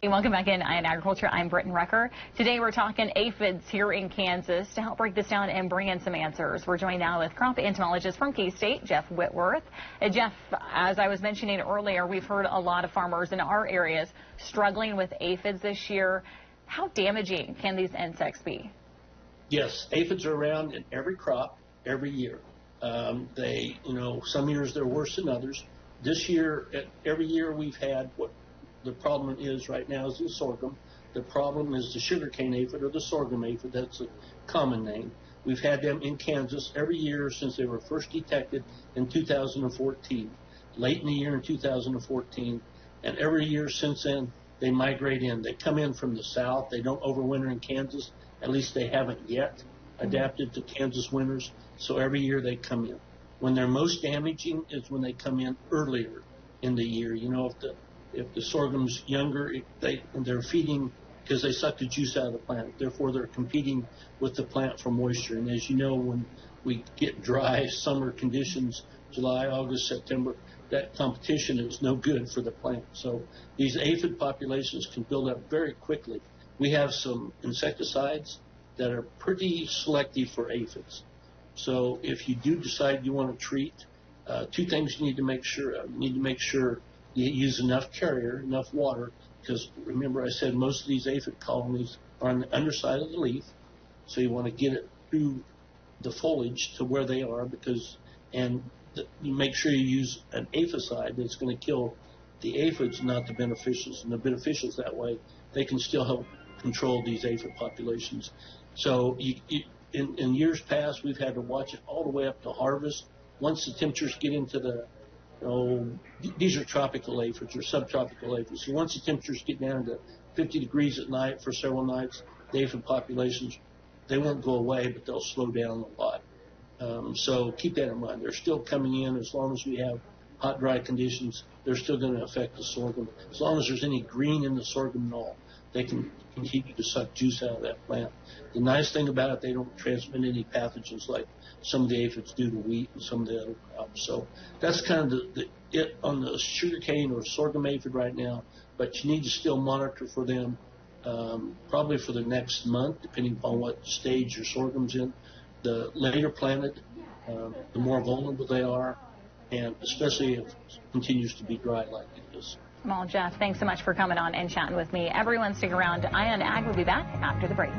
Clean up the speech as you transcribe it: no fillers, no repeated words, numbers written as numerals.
Hey, welcome back in Agriculture. I'm Britton Rucker. Today we're talking aphids here in Kansas. To help break this down and bring in some answers, we're joined now with crop entomologist from K-State, Jeff Whitworth. Jeff, as I was mentioning earlier, we've heard a lot of farmers in our areas struggling with aphids this year. How damaging can these insects be? Yes, aphids are around in every crop every year. Some years they're worse than others. This year, every year we've had what the problem is right now is the sorghum. The problem is the sugarcane aphid or the sorghum aphid. That's a common name. We've had them in Kansas every year since they were first detected in 2014, late in the year in 2014, and every year since then they migrate in. They come in from the south. They don't overwinter in Kansas. At least they haven't yet adapted to Kansas winters. So every year they come in. When they're most damaging is when they come in earlier in the year. You know, if the sorghum's younger, they're feeding because they suck the juice out of the plant. Therefore, they're competing with the plant for moisture. And as you know, when we get dry summer conditions, July, August, September, that competition is no good for the plant. So these aphid populations can build up very quickly. We have some insecticides that are pretty selective for aphids. So if you do decide you want to treat, two things you need to make sure of. You need to make sure you use enough carrier, enough water, because remember I said most of these aphid colonies are on the underside of the leaf, so you want to get it through the foliage to where they are, you make sure you use an aphicide that's going to kill the aphids, not the beneficials. And the beneficials, that way, they can still help control these aphid populations. So in years past, we've had to watch it all the way up to harvest. Once the temperatures get into these are tropical aphids or subtropical aphids. So once the temperatures get down to 50 degrees at night for several nights, the aphid populations, they won't go away, but they'll slow down a lot. So keep that in mind. They're still coming in as long as we have hot, dry conditions. They're still going to affect the sorghum. As long as there's any green in the sorghum knoll, they can continue to suck juice out of that plant. The nice thing about it, they don't transmit any pathogens like some of the aphids do to wheat and some of the other crops. So that's kind of it on the sugarcane or sorghum aphid right now, but you need to still monitor for them probably for the next month, depending upon what stage your sorghum's in. The later planted, the more vulnerable they are, and especially if it continues to be dry like it is. Well, Jeff, thanks so much for coming on and chatting with me. Everyone stick around. Eye on Ag will be back after the break.